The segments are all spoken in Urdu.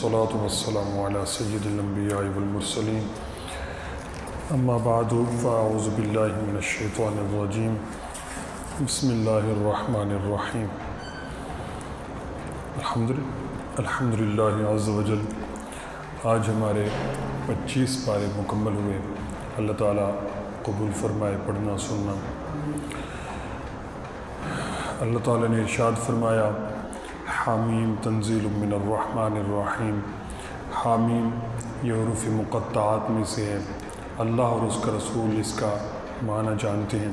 والصلاة والسلام على سید الانبیاء والمرسلین اما بعد فاعوذ باللہ من الشیطان الرجیم بسم اللہ الرحمن الرحیم الحمدللہ عز وجل۔ آج ہمارے 25 پارے مکمل ہوئے۔ اللہ تعالیٰ قبول فرمائے پڑھنا سننا۔ اللہ تعالیٰ نے ارشاد فرمایا حامیم تنزیل من الرحمن الرحیم۔ حامیم یہ حروف مقطعات میں سے ہے، اللہ اور اس کا رسول اس کا معنی جانتے ہیں۔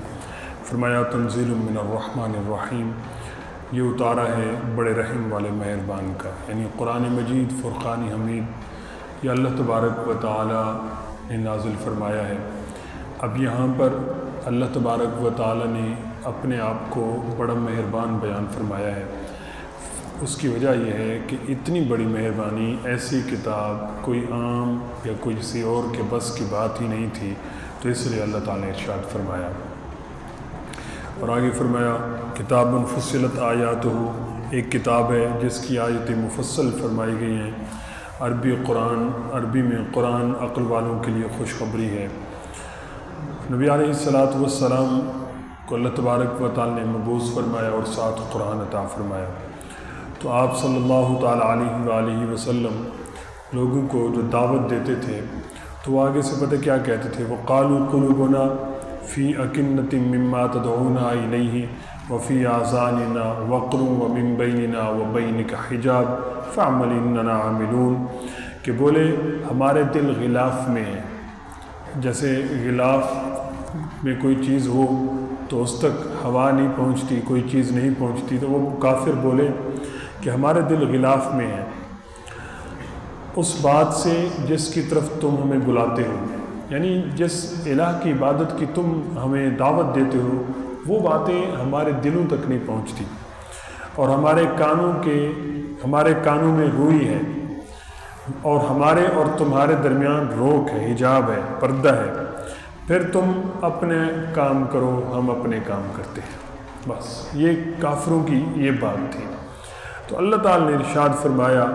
فرمایا تنزیل من الرحمن الرحیم، یہ اتارا ہے بڑے رحم والے مہربان کا، یعنی قرآن مجید فرقان حمید یہ اللہ تبارک و تعالی نے نازل فرمایا ہے۔ اب یہاں پر اللہ تبارک و تعالی نے اپنے آپ کو بڑا مہربان بیان فرمایا ہے۔ اس کی وجہ یہ ہے کہ اتنی بڑی مہربانی، ایسی کتاب کوئی عام یا کوئی کسی اور کے بس کی بات ہی نہیں تھی، تو اس لیے اللہ تعالیٰ نے ارشاد فرمایا۔ اور آگے فرمایا کتاب فصلت آیاتہ، ایک کتاب ہے جس کی آیتیں مفصل فرمائی گئی ہیں۔ عربی میں قرآن عقل والوں کے لیے خوشخبری ہے۔ نبی علیہ السلام کو اللہ تبارک و تعالی نے مبعوث فرمایا اور ساتھ قرآن عطا فرمایا۔ تو آپ صلی اللہ تعالیٰ علیہ وآلہ وسلم لوگوں کو جو دعوت دیتے تھے تو وہ آگے سے پتہ کیا کہتے تھے؟ وَقَالُوا قُلُوبُنَا فِي أَكِنَّةٍ مِّمَّا تَدْعُونَا إِلَيْهِ وَفِي آذَانِنَا وَقْرٌ وَمِن بَيْنِنَا وَبَيْنِكَ حِجَابٌ فَاعْمَلْ إِنَّنَا عَامِلُونَ، کہ بولے ہمارے دل غلاف میں ہیں۔ جیسے غلاف میں کوئی چیز ہو تو اس تک ہوا نہیں پہنچتی، کوئی چیز نہیں پہنچتی، تو وہ کافر بولے کہ ہمارے دل غلاف میں ہیں اس بات سے جس کی طرف تم ہمیں بلاتے ہو، یعنی جس الہ کی عبادت کی تم ہمیں دعوت دیتے ہو وہ باتیں ہمارے دلوں تک نہیں پہنچتی، اور ہمارے کانوں میں روئی ہے، اور ہمارے اور تمہارے درمیان روک ہے، حجاب ہے، پردہ ہے۔ پھر تم اپنے کام کرو، ہم اپنے کام کرتے ہیں۔ بس یہ کافروں کی یہ بات تھی۔ تو اللہ تعالی نے ارشاد فرمایا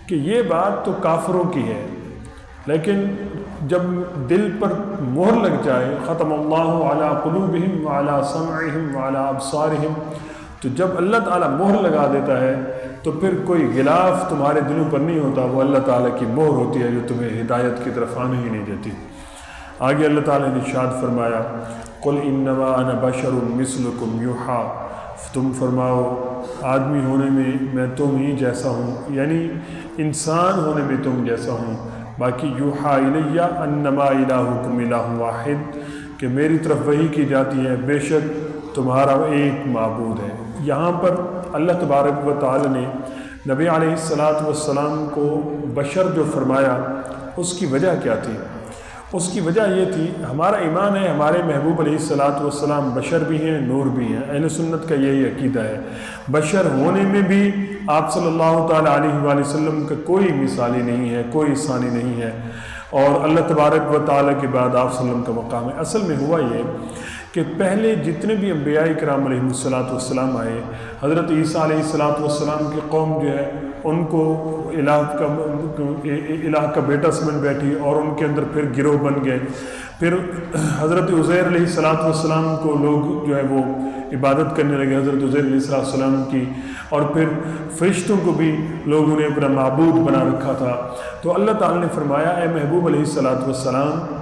کہ یہ بات تو کافروں کی ہے، لیکن جب دل پر مہر لگ جائے، ختم اللہ علی قلوبہم وعلی سمعہم وعلی ابصارہم، تو جب اللہ تعالیٰ مہر لگا دیتا ہے تو پھر کوئی غلاف تمہارے دلوں پر نہیں ہوتا، وہ اللہ تعالیٰ کی مہر ہوتی ہے جو تمہیں ہدایت کی طرف آنے ہی نہیں دیتی۔ آگے اللہ تعالیٰ نے ارشاد فرمایا قل انما انا بشر مثلکم یوحا، تم فرماؤ آدمی ہونے میں میں تم ہی جیسا ہوں، یعنی انسان ہونے میں تم جیسا ہوں، باقی یوحا الیہ انما الہکم الہ واحد، کہ میری طرف وحی کی جاتی ہے بے شک تمہارا ایک معبود ہے۔ یہاں پر اللہ تبارک و تعالی نے نبی علیہ السلام کو بشر جو فرمایا اس کی وجہ کیا تھی؟ اس کی وجہ یہ تھی، ہمارا ایمان ہے ہمارے محبوب علیہ السلام بشر بھی ہیں، نور بھی ہیں۔ اہل سنت کا یہی عقیدہ ہے، بشر ہونے میں بھی آپ صلی اللہ تعالیٰ علیہ وآلہ وسلم کا کوئی مثالی نہیں ہے، کوئی ثانی نہیں ہے، اور اللہ تبارک و تعالیٰ کے بعد آپ صلی اللہ علیہ وسلم کا مقام ہے۔ اصل میں ہوا یہ کہ پہلے جتنے بھی انبیاء کرام علیہ السلام آئے، حضرت عیسیٰ علیہ السلام کی قوم جو ہے ان کو الہ کا بیٹا سمجھ بیٹھی، اور ان کے اندر پھر گروہ بن گئے۔ پھر حضرت عزیر علیہ السلام کو لوگ جو ہے وہ عبادت کرنے لگے، حضرت عزیر علیہ السلام کی، اور پھر فرشتوں کو بھی لوگوں نے اپنا معبود بنا رکھا تھا۔ تو اللہ تعالی نے فرمایا اے محبوب علیہ السلام،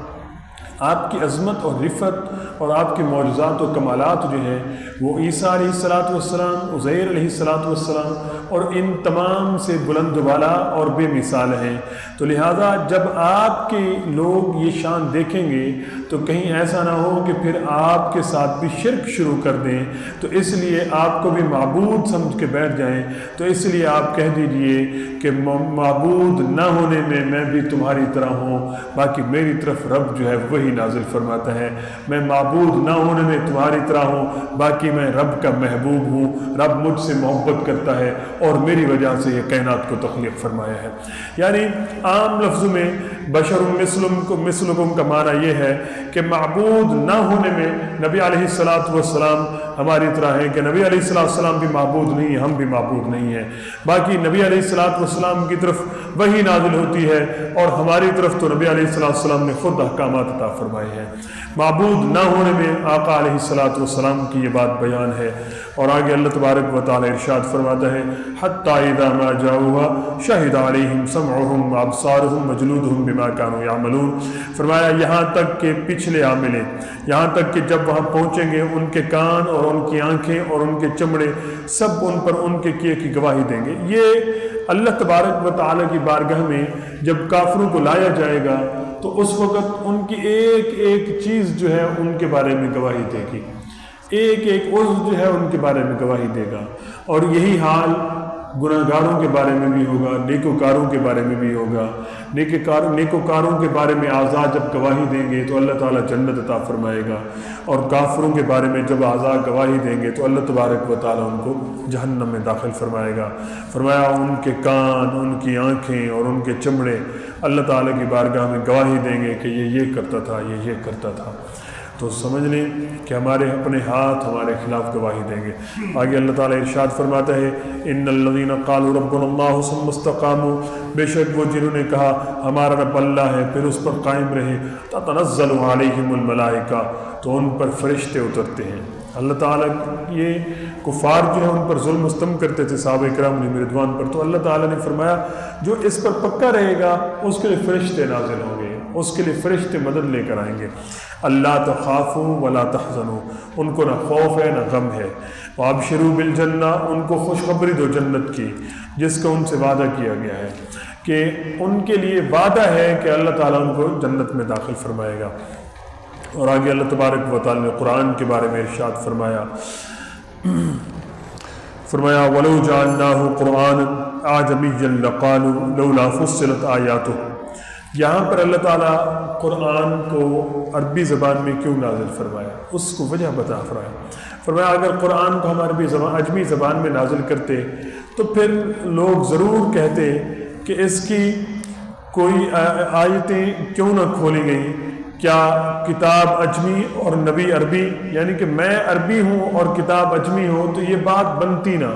آپ کی عظمت اور رفت اور آپ کے معجزات و کمالات جو ہیں وہ عیسیٰ علیہ السلام، عزیر علیہ السلام اور ان تمام سے بلند والا اور بے مثال ہیں۔ تو لہٰذا جب آپ کے لوگ یہ شان دیکھیں گے تو کہیں ایسا نہ ہو کہ پھر آپ کے ساتھ بھی شرک شروع کر دیں، تو اس لیے آپ کو بھی معبود سمجھ کے بیٹھ جائیں۔ تو اس لیے آپ کہہ دیجئے کہ معبود نہ ہونے میں میں بھی تمہاری طرح ہوں، باقی میری طرف رب جو ہے وہی نازل فرماتا ہے۔ میں معبود نہ ہونے میں تمہاری طرح ہوں، باقی میں رب کا محبوب ہوں، رب مجھ سے محبت کرتا ہے اور میری وجہ سے یہ کائنات کو تخلیق فرمایا ہے۔ یعنی عام لفظوں میں بشر مثلکم کا معنی یہ ہے کہ معبود نہ ہونے میں نبی علیہ الصلاۃ والسلام ہماری طرح ہیں کہ نبی علیہ الصلاۃ والسلام بھی معبود نہیں ہیں، ہم بھی معبود نہیں ہیں۔ باقی نبی علیہ الصلاۃ والسلام کی طرف وحی نازل ہوتی ہے اور ہماری طرف تو نبی علیہ الصلاۃ والسلام نے خود احکامات عطا فرمائے ہیں۔ معبود نہ ہونے میں آقا علیہ الصلاۃ والسلام کی یہ بات بیان ہے۔ اور آگے اللہ تبارک و تعالی ارشاد فرماتا ہے حتی اذا ما جاؤہا شہد علیہم سمعہم وابصارہم وجلودہم بما کانوا یعملون، فرمایا یہاں تک کہ پچھلے عاملیں، یہاں تک کہ جب وہاں پہنچیں گے ان کے کان اور ان کی آنکھیں اور ان کے چمڑے سب ان پر ان کے کیے کی گواہی دیں گے۔ یہ اللہ تبارک و تعالی کی بارگاہ میں جب کافروں کو لایا جائے گا تو اس وقت ان کی ایک ایک چیز جو ہے ان کے بارے میں گواہی دے گی، ایک ایک عضو جو ہے ان کے بارے میں گواہی دے گا۔ اور یہی حال گناہگاروں کے بارے میں بھی ہوگا، نیکوکاروں کے بارے میں بھی ہوگا۔ نیکوکاروں کے بارے میں اعضاء جب گواہی دیں گے تو اللہ تعالیٰ جنت عطا فرمائے گا، اور کافروں کے بارے میں جب اعضاء گواہی دیں گے تو اللہ تبارک و تعالیٰ ان کو جہنم میں داخل فرمائے گا۔ فرمایا ان کے کان، ان کی آنکھیں اور ان کے چمڑے اللہ تعالیٰ کی بارگاہ میں گواہی دیں گے کہ یہ کرتا تھا، یہ کرتا تھا۔ تو سمجھ لیں کہ ہمارے اپنے ہاتھ ہمارے خلاف گواہی دیں گے۔ آگے اللہ تعالیٰ ارشاد فرماتا ہے ان الذین قالوا ربنا اللہ ثم استقاموا، بے شک وہ جنہوں نے کہا ہمارا رب اللہ ہے پھر اس پر قائم رہے، تتنزل علیہم الملائکہ، تو ان پر فرشتے اترتے ہیں۔ اللہ تعالیٰ یہ کفار جو ہے ان پر ظلم و ستم کرتے تھے صحابہ کرام علیہم رضوان پر، تو اللہ تعالیٰ نے فرمایا جو اس پر پکا رہے گا اس کے لیے فرشتے نازل ہوں گے، اس کے لیے فرشتے مدد لے کر آئیں گے۔ اللہ تخافوا ولا تحزنوا، ان کو نہ خوف ہے نہ غم ہے۔ وابشروا بالجنہ، ان کو خوشخبری دو جنت کی جس کا ان سے وعدہ کیا گیا ہے، کہ ان کے لیے وعدہ ہے کہ اللہ تعالیٰ ان کو جنت میں داخل فرمائے گا۔ اور آگے اللہ تبارک و تعالیٰ نے قرآن کے بارے میں ارشاد فرمایا وَلَوْ جَعَلْنَاهُ قُرْآنًا أَعْجَمِيًّا لَقَالُوا لَوْلَا فُصِّلَتْ آيَاتُهُ، یہاں پر اللہ تعالیٰ قرآن کو عربی زبان میں کیوں نازل فرمایا، اس کو وجہ بتا فرمایا اگر قرآن کو ہم عجمی زبان میں نازل کرتے تو پھر لوگ ضرور کہتے کہ اس کی کوئی آیتیں کیوں نہ کھولی گئیں، کیا کتاب اجمی اور نبی عربی، یعنی کہ میں عربی ہوں اور کتاب اجمی ہو تو یہ بات بنتی نہ۔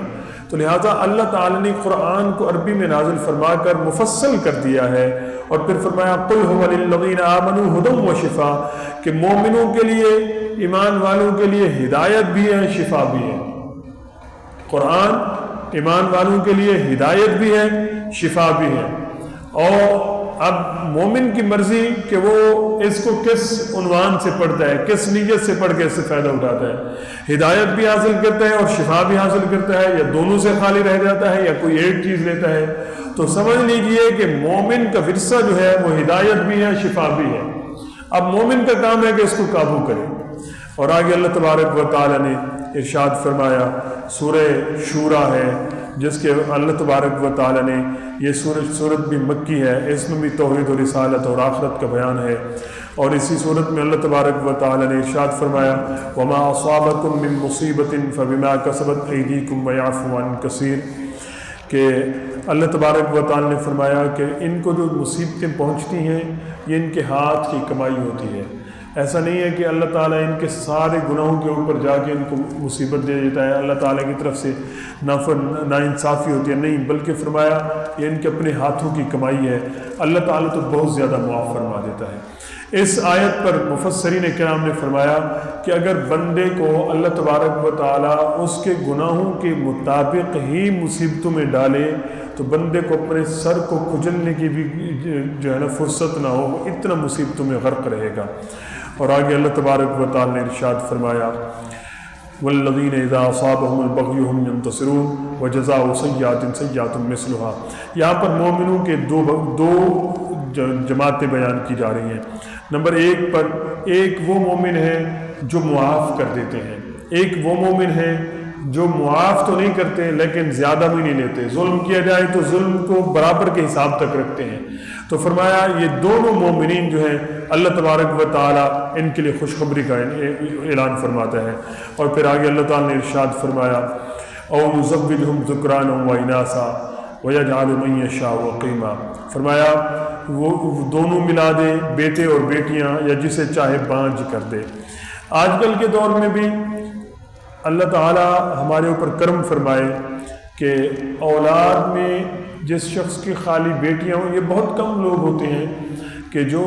تو لہٰذا اللہ تعالیٰ نے قرآن کو عربی میں نازل فرما کر مفصل کر دیا ہے، اور پھر فرمایا قُلْ هُوَ لِلَّذِينَ آمَنُوا هُدًى وَشِفَاءً، کہ مومنوں کے لیے، ایمان والوں کے لیے ہدایت بھی ہے، شفا بھی ہے۔ قرآن ایمان والوں کے لیے ہدایت بھی ہے، شفا بھی ہے۔ اور اب مومن کی مرضی کہ وہ اس کو کس عنوان سے پڑھتا ہے، کس نیت سے پڑھ کے اس سے فائدہ اٹھاتا ہے، ہدایت بھی حاصل کرتا ہے اور شفا بھی حاصل کرتا ہے، یا دونوں سے خالی رہ جاتا ہے، یا کوئی ایک چیز لیتا ہے۔ تو سمجھ لیجئے کہ مومن کا ورثہ جو ہے وہ ہدایت بھی ہے، شفا بھی ہے۔ اب مومن کا کام ہے کہ اس کو قابو کرے۔ اور آگے اللہ تبارک و تعالیٰ نے ارشاد فرمایا، سورہ شورا ہے جس کے اللہ تبارک و تعالیٰ نے، یہ سورت بھی مکی ہے، اس میں بھی توحید و رسالت اور آخرت کا بیان ہے۔ اور اسی سورت میں اللہ تبارک و تعالیٰ نے ارشاد فرمایا وَمَا أَصَابَكُم مِّن مُّصِيبَةٍ فَبِمَا كَسَبَتْ أَيْدِيكُمْ وَيَعْفُو عَن كَثِيرٍ، کہ اللہ تبارک و تعالیٰ نے فرمایا کہ ان کو جو مصیبتیں پہنچتی ہیں یہ ان کے ہاتھ کی کمائی ہوتی ہے۔ ایسا نہیں ہے کہ اللہ تعالیٰ ان کے سارے گناہوں کے اوپر جا کے ان کو مصیبت دے دیتا ہے، اللہ تعالیٰ کی طرف سے ناانصافی ہوتی ہے، نہیں، بلکہ فرمایا یہ ان کے اپنے ہاتھوں کی کمائی ہے۔ اللہ تعالیٰ تو بہت زیادہ معاف فرما دیتا ہے۔ اس آیت پر مفسرین کرام نے فرمایا کہ اگر بندے کو اللہ تبارک و تعالیٰ اس کے گناہوں کے مطابق ہی مصیبتوں میں ڈالے تو بندے کو اپنے سر کو کچلنے کی بھی جو ہے نا فرصت نہ ہو، وہ اتنا مصیبتوں میں غرق رہے گا۔ اور آگے اللہ تبارک و تعالیٰ نے ارشاد فرمایا والذین اذا اصابهم البغی هم ينتصرون وجزاء سیئۃ سیئۃ مثلها، یہاں پر مومنوں کے دو جماعتیں بیان کی جا رہی ہیں۔ نمبر ایک پر ایک وہ مومن ہے جو معاف کر دیتے ہیں، ایک وہ مومن ہے جو معاف تو نہیں کرتے لیکن زیادہ بھی نہیں لیتے، ظلم کیا جائے تو ظلم کو برابر کے حساب تک رکھتے ہیں۔ تو فرمایا یہ دونوں مومنین جو ہیں اللہ تبارک و تعالیٰ ان کے لیے خوشخبری کا اعلان فرماتا ہے۔ اور پھر آگے اللہ تعالیٰ نے ارشاد فرمایا او نزوجہم ذکرانا و اناثا، وَيَجْعَلُ مَن يَشَاءُ عَقِيمًا، فرمایا وہ دونوں ملا دے، بیٹے اور بیٹیاں، یا جسے چاہے بانجھ کر دے۔ آج کل کے دور میں بھی اللہ تعالیٰ ہمارے اوپر کرم فرمائے کہ اولاد میں جس شخص کی خالی بیٹیاں ہوں، یہ بہت کم لوگ ہوتے ہیں کہ جو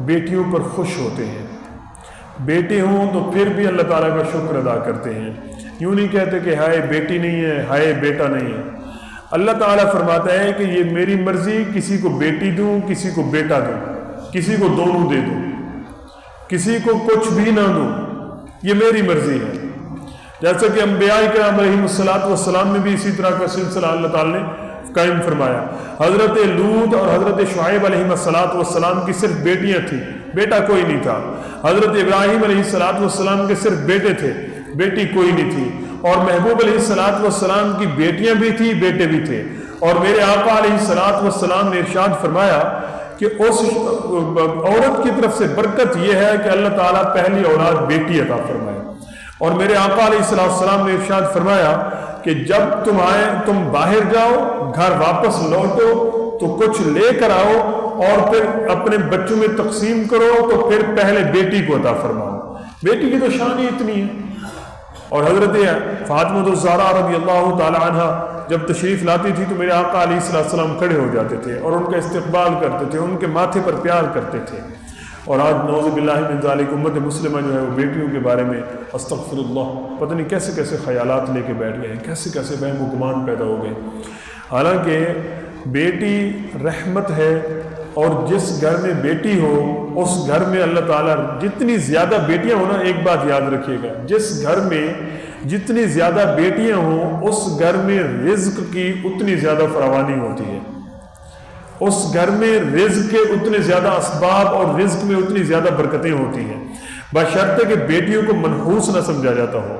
بیٹیوں پر خوش ہوتے ہیں۔ بیٹے ہوں تو پھر بھی اللہ تعالیٰ کا شکر ادا کرتے ہیں، یوں نہیں کہتے کہ ہائے بیٹی نہیں ہے، ہائے بیٹا نہیں ہے۔ اللہ تعالیٰ فرماتا ہے کہ یہ میری مرضی، کسی کو بیٹی دوں، کسی کو بیٹا دوں، کسی کو دونوں دے دوں، کسی کو کچھ بھی نہ دوں، یہ میری مرضی ہے۔ جیسا کہ انبیاء کرام علیہم السلام میں بھی اسی طرح کا سلسلہ اللہ تعالیٰ نے قائم فرمایا۔ حضرت لوط اور حضرت شعیب علیہم السلام کی صرف بیٹیاں تھیں، بیٹا کوئی نہیں تھا۔ حضرت ابراہیم علیہ السلام کے صرف بیٹے تھے، بیٹی کوئی نہیں تھی۔ اور محبوب علیہ السلام کی بیٹیاں بھی تھی، بیٹے بھی تھے۔ اور میرے آقا علیہ السلام نے ارشاد فرمایا کہ اس عورت کی طرف سے برکت یہ ہے کہ اللہ تعالیٰ پہلی اولاد بیٹی عطا فرمائے۔ اور میرے آقا علیہ السلام نے ارشاد فرمایا کہ جب تم باہر جاؤ، گھر واپس لوٹو تو کچھ لے کر آؤ اور پھر اپنے بچوں میں تقسیم کرو، تو پھر پہلے بیٹی کو عطا فرماؤ۔ بیٹی کی تو شان ہی اتنی ہے۔ اور حضرت فاطمہ الزہرا رضی اللہ تعالی عنہ جب تشریف لاتی تھی تو میرے آقا علیہ السلام کھڑے ہو جاتے تھے اور ان کا استقبال کرتے تھے، ان کے ماتھے پر پیار کرتے تھے۔ اور آج نعوذ باللہ من ذالک امت مسلمہ جو ہے وہ بیٹیوں کے بارے میں استغفر اللہ پتہ نہیں کیسے کیسے خیالات لے کے بیٹھ گئے ہیں، کیسے کیسے وہم و گمان پیدا ہو گئے۔ حالانکہ بیٹی رحمت ہے، اور جس گھر میں بیٹی ہو اس گھر میں اللہ تعالیٰ، جتنی زیادہ بیٹیاں ہوں نا، ایک بات یاد رکھیے گا، جس گھر میں جتنی زیادہ بیٹیاں ہوں اس گھر میں رزق کی اتنی زیادہ فراوانی ہوتی ہے، اس گھر میں رزق کے اتنے زیادہ اسباب اور رزق میں اتنی زیادہ برکتیں ہوتی ہیں، بشرطے کہ بیٹیوں کو منحوس نہ سمجھا جاتا ہو۔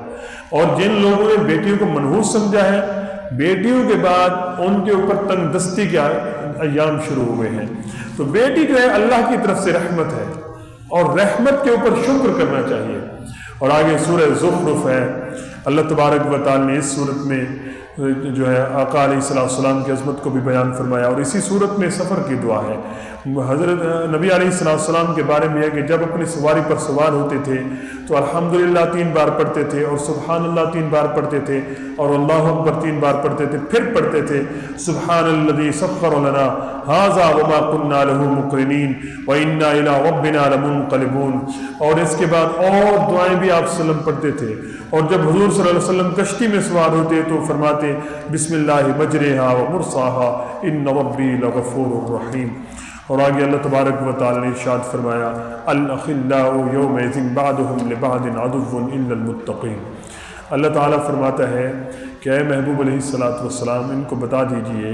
اور جن لوگوں نے بیٹیوں کو منحوس سمجھا ہے، بیٹیوں کے بعد ان کے اوپر تنگ دستی کے ایام شروع ہوئے ہیں۔ تو بیٹی جو ہے اللہ کی طرف سے رحمت ہے، اور رحمت کے اوپر شکر کرنا چاہیے۔ اور آگے سورہ زخرف ہے، اللہ تبارک و تعالی نے اس صورت میں جو ہے آقا علیہ السلام کی عظمت کو بھی بیان فرمایا، اور اسی صورت میں سفر کی دعا ہے۔ حضرت نبی علیہ السلام کے بارے میں ہے کہ جب اپنی سواری پر سوار ہوتے تھے تو الحمدللہ 3 بار پڑھتے تھے، اور سبحان اللہ 3 بار پڑھتے تھے، اور اللہ اکبر 3 بار پڑھتے تھے، پھر پڑھتے تھے سبحان الذی سخر لنا ھذا وما كنا له مقرنین وانا الى ربنا لمنقلبون۔ اور اس کے بعد اور دعائیں بھی آپ وسلم پڑھتے تھے۔ اور جب حضور صلی اللہ علیہ وسلم کشتی میں سوار ہوتے تو فرماتے بسم اللہ مجریہا ومرساہا ان ربی لغفور الرحیم۔ اور آگے اللہ تبارک و تعالی نے ارشاد فرمایا الاخلاء یومئذ بعضهم لبعض عدو الا المتقین۔ اللہ تعالیٰ فرماتا ہے کہ اے محبوب علیہ السلام ان کو بتا دیجئے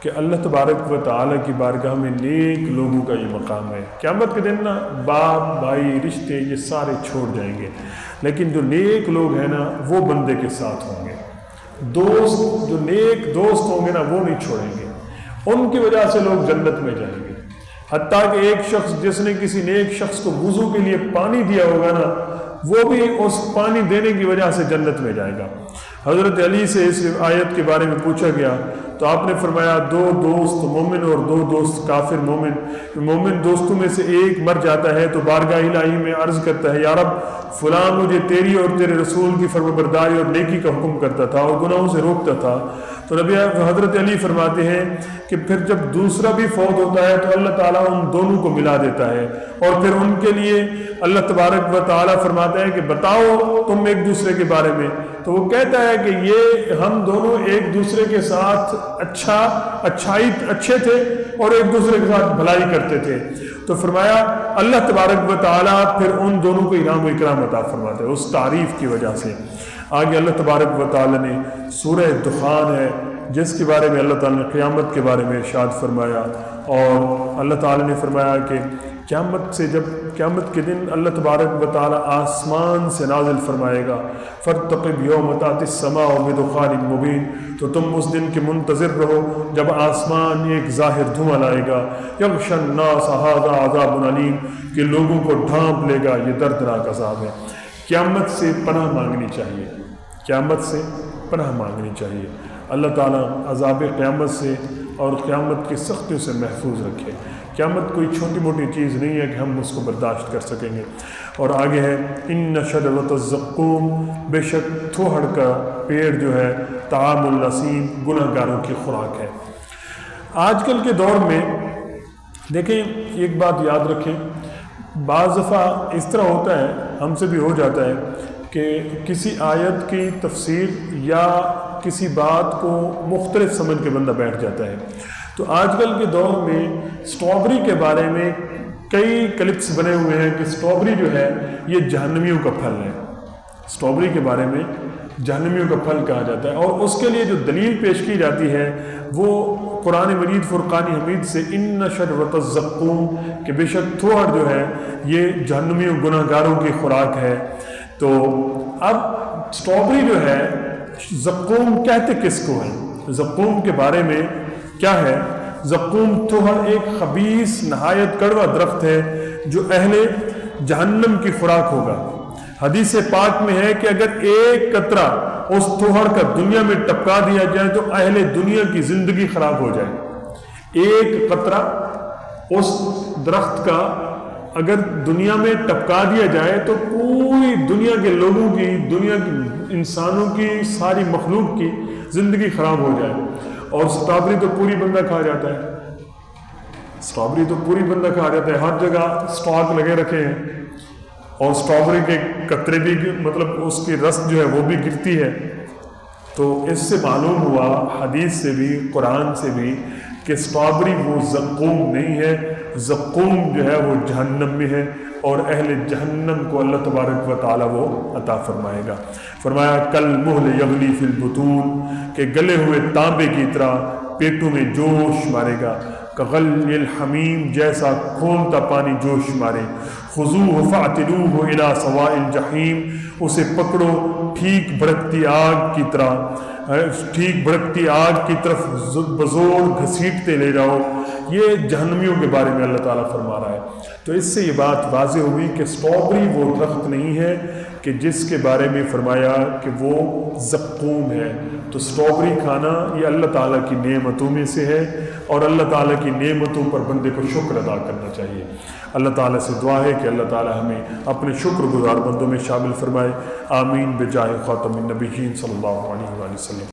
کہ اللہ تبارک و تعالیٰ کی بارگاہ میں نیک لوگوں کا یہ مقام ہے۔ قیامت کے دن نا باپ بھائی رشتے یہ سارے چھوڑ جائیں گے، لیکن جو نیک لوگ ہیں نا وہ بندے کے ساتھ ہوں گے۔ دوست جو نیک دوست ہوں گے نا وہ نہیں چھوڑیں گے، ان کی وجہ سے لوگ جنت میں جائیں گے۔ حتیٰ کہ ایک شخص جس نے کسی نیک شخص کو وضو کے لیے پانی دیا ہوگا نا، وہ بھی اس پانی دینے کی وجہ سے جنت میں جائے گا۔ حضرت علی سے اس آیت کے بارے میں پوچھا گیا تو آپ نے فرمایا 2 دوست مومن اور 2 دوست کافر مومن، مومن دوستوں میں سے ایک مر جاتا ہے تو بارگاہ الہی میں عرض کرتا ہے یا رب فلاں مجھے تیری اور تیرے رسول کی فرمانبرداری اور نیکی کا حکم کرتا تھا اور گناہوں سے روکتا تھا۔ تو نبی حضرت علی فرماتے ہیں کہ پھر جب دوسرا بھی فوت ہوتا ہے تو اللہ تعالیٰ ان دونوں کو ملا دیتا ہے، اور پھر ان کے لیے اللہ تبارک و تعالیٰ فرماتا ہے کہ بتاؤ تم ایک دوسرے کے بارے میں، تو وہ کہتا ہے کہ یہ ہم دونوں ایک دوسرے کے ساتھ اچھے تھے اور ایک دوسرے کے ساتھ بھلائی کرتے تھے۔ تو فرمایا اللہ تبارک و تعالیٰ پھر ان دونوں کو انعام و اکرام عطا فرماتے ہیں اس تعریف کی وجہ سے۔ آگے اللہ تبارک و تعالیٰ نے سورہ دخان ہے جس کے بارے میں اللہ تعالیٰ نے قیامت کے بارے میں ارشاد فرمایا، اور اللہ تعالیٰ نے فرمایا کہ قیامت سے جب قیامت کے دن اللہ تبارک و تعالیٰ آسمان سے نازل فرمائے گا فارتقب یوم تأتی السماء بدخان مبین، تو تم اس دن کے منتظر رہو جب آسمان ایک ظاہر دھواں لائے گا، یغشی الناس ھذا عذاب علیم، کہ لوگوں کو ڈھانپ لے گا یہ دردناک عذاب ہے۔ قیامت سے پناہ مانگنی چاہیے، قیامت سے پناہ مانگنی چاہیے۔ اللہ تعالیٰ عذاب قیامت سے اور قیامت کی سختیوں سے محفوظ رکھے۔ قیامت کوئی چھوٹی موٹی چیز نہیں ہے کہ ہم اس کو برداشت کر سکیں گے۔ اور آگے ہے ان شجرۃ الزقوم، بے شک تھوہڑ کا پیڑ جو ہے طعام الاسیم، گناہ گاروں کی خوراک ہے۔ آج کل کے دور میں دیکھیں ایک بات یاد رکھیں، بعض دفعہ اس طرح ہوتا ہے، ہم سے بھی ہو جاتا ہے کہ کسی آیت کی تفسیر یا کسی بات کو مختلف سمجھ کے بندہ بیٹھ جاتا ہے۔ تو آج کل کے دور میں اسٹرابری کے بارے میں کئی کلپس بنے ہوئے ہیں کہ اسٹرابری جو ہے یہ جہنمیوں کا پھل ہے۔ اسٹرابری کے بارے میں جہنمیوں کا پھل کہا جاتا ہے، اور اس کے لیے جو دلیل پیش کی جاتی ہے وہ قرآن مجید فرقان حمید سے ان شجرۃ الزقوم، کہ بے شک تھوہڑ جو ہے یہ جہنمیوں گناہ گاروں کی خوراک ہے۔ تو اب اسٹرابری جو ہے، زقوم کہتے کس کو ہے؟ زقوم کے بارے میں کیا ہے؟ زقوم تھوہڑ ایک خبیث نہایت کڑوا درخت ہے جو اہل جہنم کی خوراک ہوگا۔ حدیث پاک میں ہے کہ اگر ایک قطرہ اس تھوہڑ کا دنیا میں ٹپکا دیا جائے تو اہل دنیا کی زندگی خراب ہو جائے۔ ایک قطرہ اس درخت کا اگر دنیا میں ٹپکا دیا جائے تو پوری دنیا کے لوگوں کی، دنیا کی انسانوں کی، ساری مخلوق کی زندگی خراب ہو جائے۔ اور اسٹرابری تو پوری بندہ کھا جاتا ہے، اسٹرابری تو پوری بندہ کھا جاتا ہے، ہر جگہ اسٹاک لگے رکھے ہیں، اور اسٹرابری کے قطرے بھی، مطلب اس کی رس جو ہے وہ بھی گرتی ہے۔ تو اس سے معلوم ہوا حدیث سے بھی، قرآن سے بھی، کہ اسٹرابری وہ زقوم نہیں ہے، زقوم جو ہے وہ جہنم میں ہے، اور اہل جہنم کو اللہ تبارک و تعالیٰ وہ عطا فرمائے گا۔ فرمایا کل مہل یغلی فی البطون، کہ گلے ہوئے تانبے کی طرح پیٹوں میں جوش مارے گا، کغلی الحمیم، جیسا کھولتا پانی جوش مارے، خذوہ فاعتلوہ الی سواء الجحیم، اسے پکڑو ٹھیک بھڑکتی آگ کی طرح، ٹھیک بھڑکتی آگ کی طرف بزور گھسیٹتے لے جاؤ۔ یہ جہنمیوں کے بارے میں اللہ تعالیٰ فرما رہا ہے۔ تو اس سے یہ بات واضح ہوئی کہ اسٹرابری وہ درخت نہیں ہے کہ جس کے بارے میں فرمایا کہ وہ زقوم ہے۔ تو اسٹرابری کھانا یہ اللہ تعالیٰ کی نعمتوں میں سے ہے، اور اللہ تعالیٰ کی نعمتوں پر بندے کو شکر ادا کرنا چاہیے۔ اللہ تعالیٰ سے دعا ہے کہ اللہ تعالیٰ ہمیں اپنے شکر گزار بندوں میں شامل فرمائے۔ آمین بجاہ خاتم النبیین صلی اللہ علیہ وآلہ وسلم۔